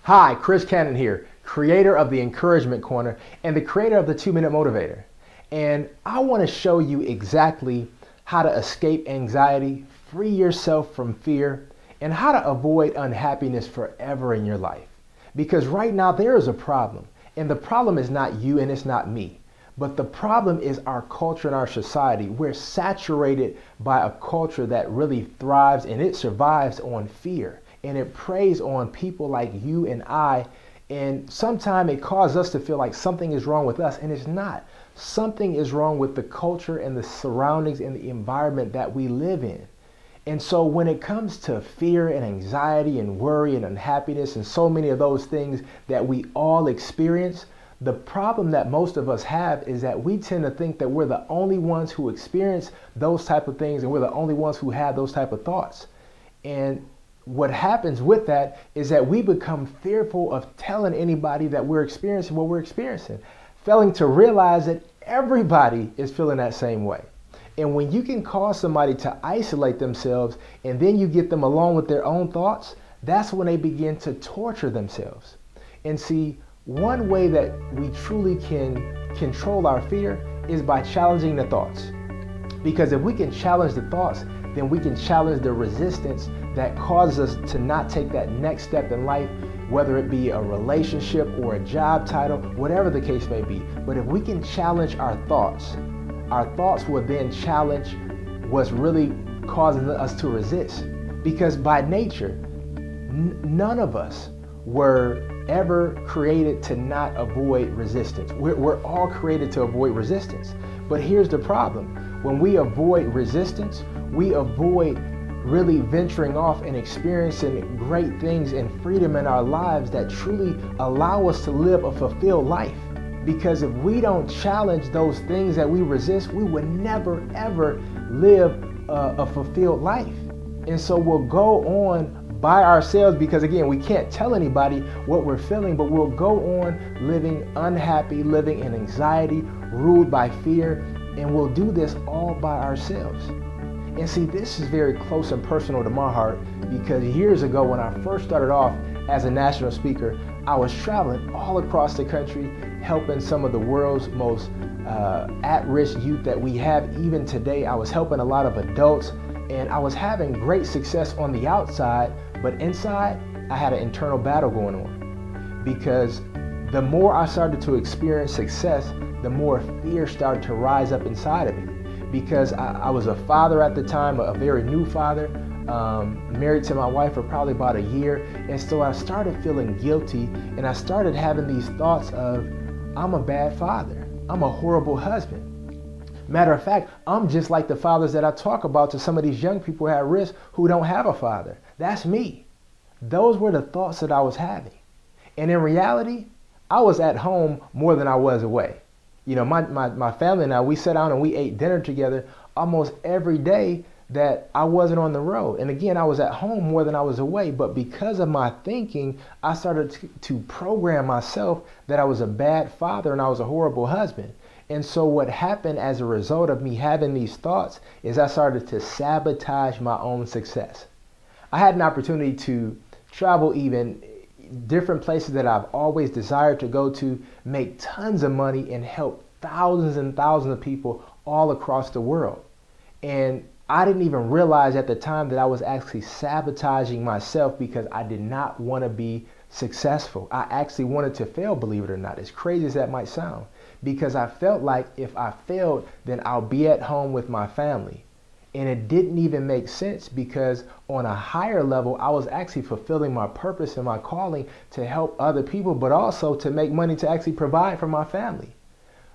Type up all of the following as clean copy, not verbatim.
Hi, Chris Cannon here, creator of the Encouragement Corner and the creator of the 2-Minute Motivator. And I want to show you exactly how to escape anxiety, free yourself from fear, and how to avoid unhappiness forever in your life. Because right now there is a problem, and the problem is not you and it's not me. But the problem is our culture and our society. We're saturated by a culture that really thrives and it survives on fear. And it preys on people like you and I. And sometimes it causes us to feel like something is wrong with us, and it's not. Something is wrong with the culture and the surroundings and the environment that we live in. And so when it comes to fear and anxiety and worry and unhappiness and so many of those things that we all experience, the problem that most of us have is that we tend to think that we're the only ones who experience those type of things, and we're the only ones who have those type of thoughts. And what happens with that is that we become fearful of telling anybody that we're experiencing what we're experiencing, failing to realize that everybody is feeling that same way. And when you can cause somebody to isolate themselves and then you get them alone with their own thoughts, that's when they begin to torture themselves. And see, one way that we truly can control our fear is by challenging the thoughts. Because if we can challenge the thoughts, then we can challenge the resistance that causes us to not take that next step in life, whether it be a relationship or a job title, whatever the case may be. But if we can challenge our thoughts will then challenge what's really causing us to resist. Because by nature, none of us were ever created to not avoid resistance. We're all created to avoid resistance. But here's the problem. When we avoid resistance, we avoid really venturing off and experiencing great things and freedom in our lives that truly allow us to live a fulfilled life. Because if we don't challenge those things that we resist, we would never ever live a fulfilled life. And so we'll go on by ourselves, because again, we can't tell anybody what we're feeling, but we'll go on living unhappy, living in anxiety, ruled by fear, and we'll do this all by ourselves. And see, this is very close and personal to my heart, because years ago when I first started off as a national speaker, I was traveling all across the country, helping some of the world's most at-risk youth that we have even today. I was helping a lot of adults, and I was having great success on the outside, but inside, I had an internal battle going on. Because the more I started to experience success, the more fear started to rise up inside of me. Because I was a father at the time, a very new father, married to my wife for probably about a year. And so I started feeling guilty, and I started having these thoughts of, I'm a bad father. I'm a horrible husband. Matter of fact, I'm just like the fathers that I talk about to some of these young people at risk who don't have a father. That's me. Those were the thoughts that I was having. And in reality, I was at home more than I was away. You know, my family and I, we sat down and we ate dinner together almost every day that I wasn't on the road. And again, I was at home more than I was away. But because of my thinking, I started to program myself that I was a bad father and I was a horrible husband. And so what happened as a result of me having these thoughts is I started to sabotage my own success. I had an opportunity to travel even different places that I've always desired to go to, make tons of money, and help thousands and thousands of people all across the world. And I didn't even realize at the time that I was actually sabotaging myself, because I did not want to be successful. I actually wanted to fail, believe it or not, as crazy as that might sound, because I felt like if I failed, then I'll be at home with my family. And it didn't even make sense, because on a higher level, I was actually fulfilling my purpose and my calling to help other people, but also to make money to actually provide for my family.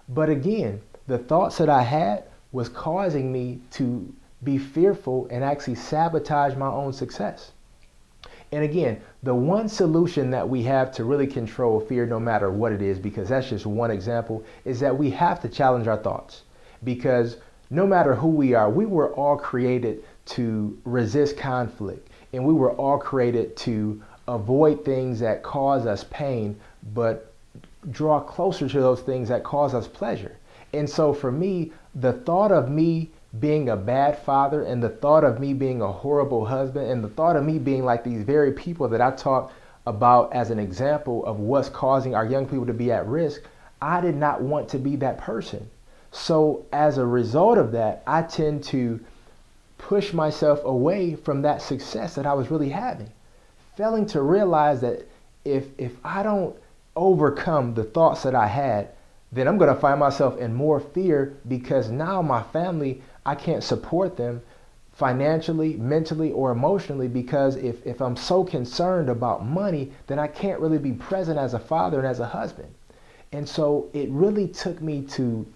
But again, the thoughts that I had was causing me to be fearful and actually sabotage my own success. And again, the one solution that we have to really control fear, no matter what it is, because that's just one example, is that we have to challenge our thoughts. Because no matter who we are, we were all created to resist conflict, and we were all created to avoid things that cause us pain, but draw closer to those things that cause us pleasure. And so for me, the thought of me being a bad father, and the thought of me being a horrible husband, and the thought of me being like these very people that I talk about as an example of what's causing our young people to be at risk, I did not want to be that person. So as a result of that, I tend to push myself away from that success that I was really having, failing to realize that if I don't overcome the thoughts that I had, then I'm going to find myself in more fear, because now my family, I can't support them financially, mentally, or emotionally, because if I'm so concerned about money, then I can't really be present as a father and as a husband. And so it really took me to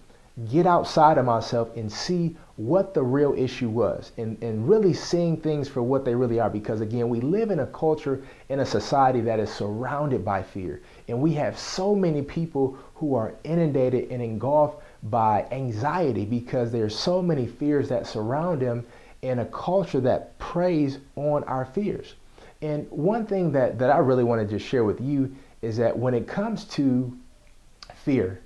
get outside of myself and see what the real issue was, and really seeing things for what they really are. Because again, we live in a culture, in a society that is surrounded by fear. And we have so many people who are inundated and engulfed by anxiety because there's so many fears that surround them, in a culture that preys on our fears. And one thing that I really want to just share with you is that when it comes to fear,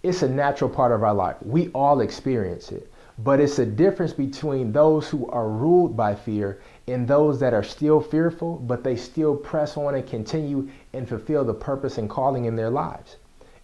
it's a natural part of our life. We all experience it. But it's a difference between those who are ruled by fear and those that are still fearful, but they still press on and continue and fulfill the purpose and calling in their lives.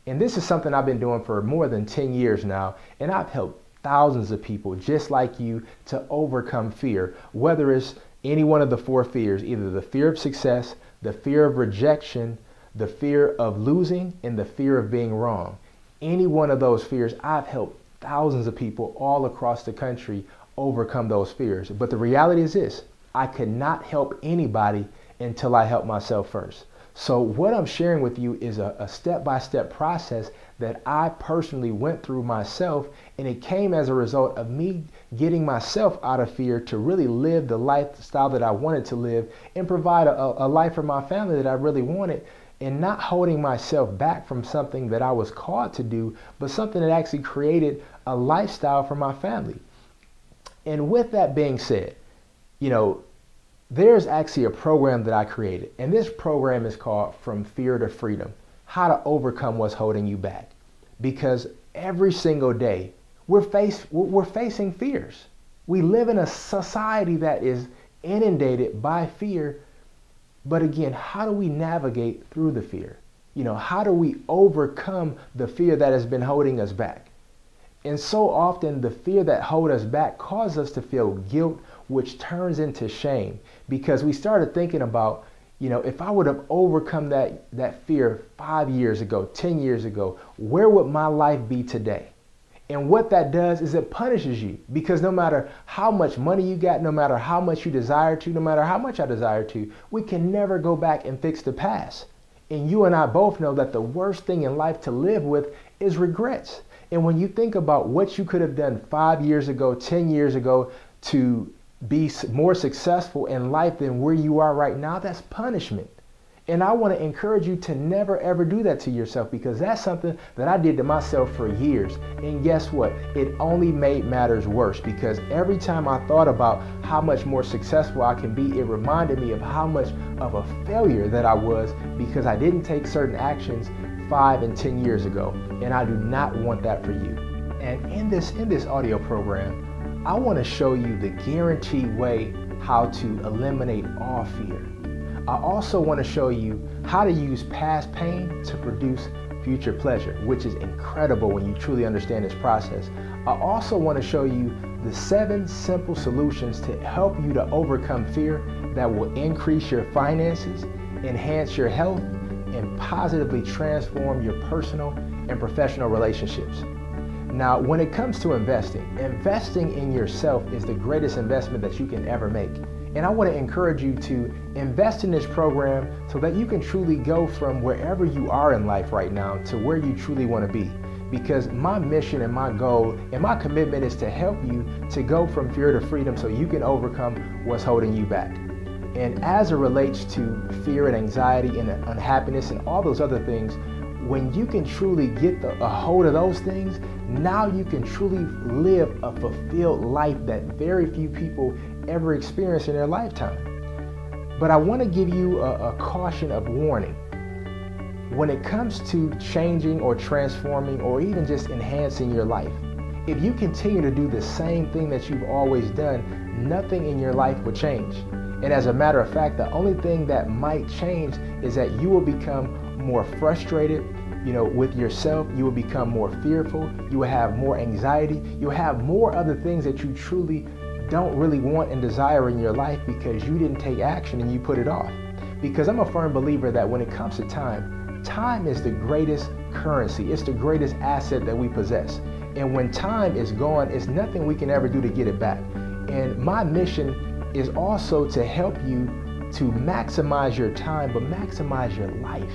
And this is something I've been doing for more than 10 years now, and I've helped thousands of people just like you to overcome fear, whether it's any one of the 4 fears, either the fear of success, the fear of rejection, the fear of losing, and the fear of being wrong. Any one of those fears, I've helped thousands of people all across the country overcome those fears. But the reality is this: I could not help anybody until I helped myself first. So what I'm sharing with you is a step-by-step process that I personally went through myself, and it came as a result of me getting myself out of fear to really live the lifestyle that I wanted to live and provide a life for my family that I really wanted, and not holding myself back from something that I was called to do, but something that actually created a lifestyle for my family. And with that being said, there's actually a program that I created, and this program is called From Fear to Freedom: How to Overcome What's Holding You Back. Because every single day we're facing fears. We live in a society that is inundated by fear. But again, how do we navigate through the fear? How do we overcome the fear that has been holding us back? And so often the fear that holds us back causes us to feel guilt, which turns into shame, because we started thinking about, if I would have overcome that fear 5 years ago, 10 years ago, where would my life be today? And what that does is it punishes you, because no matter how much money you got, no matter how much you desire to, no matter how much I desire to, we can never go back and fix the past. And you and I both know that the worst thing in life to live with is regrets. And when you think about what you could have done 5 years ago, 10 years ago to be more successful in life than where you are right now, that's punishment. And I want to encourage you to never ever do that to yourself, because that's something that I did to myself for years. And guess what? It only made matters worse, because every time I thought about how much more successful I can be, it reminded me of how much of a failure that I was because I didn't take certain actions 5 and 10 years ago. And I do not want that for you. And in this audio program, I want to show you the guaranteed way how to eliminate all fear. I also want to show you how to use past pain to produce future pleasure, which is incredible when you truly understand this process. I also want to show you the 7 simple solutions to help you to overcome fear that will increase your finances, enhance your health, and positively transform your personal and professional relationships. Now, when it comes to investing in yourself is the greatest investment that you can ever make. And I want to encourage you to invest in this program so that you can truly go from wherever you are in life right now to where you truly want to be. Because my mission and my goal and my commitment is to help you to go from fear to freedom so you can overcome what's holding you back. And as it relates to fear and anxiety and unhappiness and all those other things, when you can truly get a hold of those things, now you can truly live a fulfilled life that very few people ever experience in their lifetime. But I want to give you a caution of warning. When it comes to changing or transforming or even just enhancing your life, if you continue to do the same thing that you've always done, nothing in your life will change. And as a matter of fact, the only thing that might change is that you will become more frustrated, with yourself. You will become more fearful. You will have more anxiety. You will have more other things that you truly don't really want and desire in your life because you didn't take action and you put it off. Because I'm a firm believer that when it comes to time is the greatest currency. It's the greatest asset that we possess. And when time is gone, it's nothing we can ever do to get it back. And my mission is also to help you to maximize your time, but maximize your life.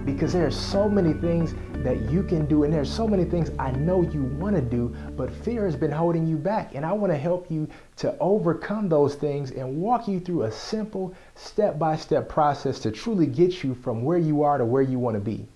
Because there are so many things that you can do, and there's so many things I know you want to do, but fear has been holding you back. And I want to help you to overcome those things and walk you through a simple step-by-step process to truly get you from where you are to where you want to be.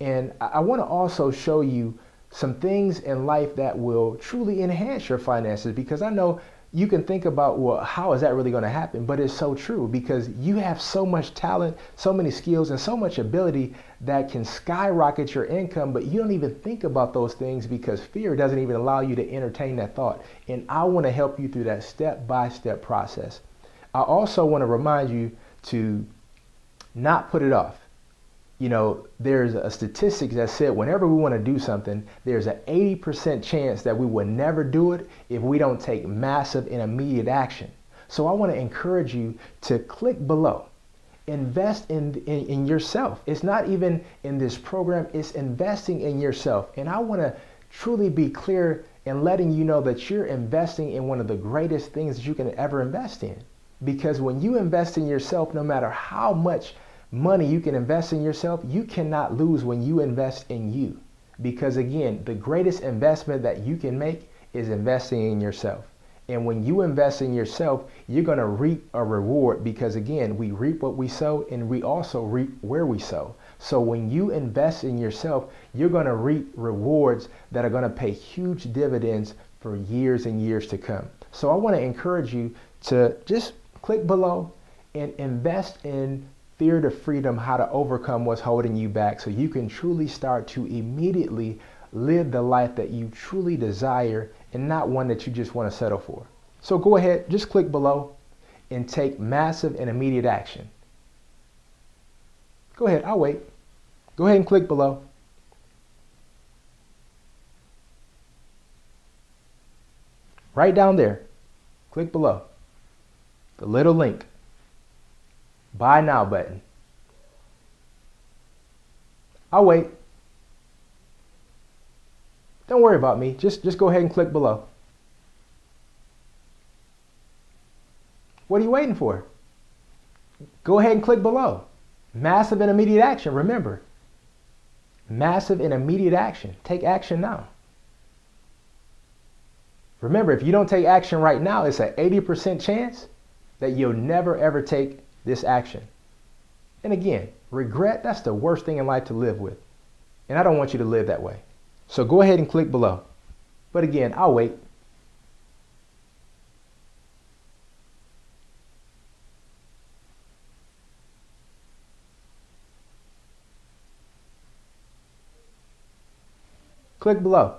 And I want to also show you some things in life that will truly enhance your finances, because I know you can think about, well, how is that really going to happen? But it's so true, because you have so much talent, so many skills, and so much ability that can skyrocket your income, but you don't even think about those things because fear doesn't even allow you to entertain that thought. And I want to help you through that step-by-step process. I also want to remind you to not put it off. There's a statistic that said whenever we want to do something, there's an 80% chance that we will never do it if we don't take massive and immediate action. So I want to encourage you to click below. Invest in yourself. It's not even in this program, it's investing in yourself. And I want to truly be clear in letting you know that you're investing in one of the greatest things that you can ever invest in. Because when you invest in yourself, no matter how much money you can invest in yourself, you cannot lose when you invest in you. Because again, the greatest investment that you can make is investing in yourself. And when you invest in yourself, you're going to reap a reward, because again, we reap what we sow, and we also reap where we sow. So when you invest in yourself, you're going to reap rewards that are going to pay huge dividends for years and years to come. So I want to encourage you to just click below and invest in Fear to Freedom, how to overcome what's holding you back, so you can truly start to immediately live the life that you truly desire and not one that you just want to settle for. So go ahead, just click below and take massive and immediate action. Go ahead, I'll wait. Go ahead and click below. Right down there, click below. The little link. Buy now button. I'll wait. Don't worry about me. Just go ahead and click below. What are you waiting for? Go ahead and click below. Massive and immediate action. Remember, massive and immediate action. Take action now. Remember, if you don't take action right now, it's an 80% chance that you'll never ever take this action. And again, regret, that's the worst thing in life to live with. And I don't want you to live that way. So go ahead and click below. But again, I'll wait. Click below.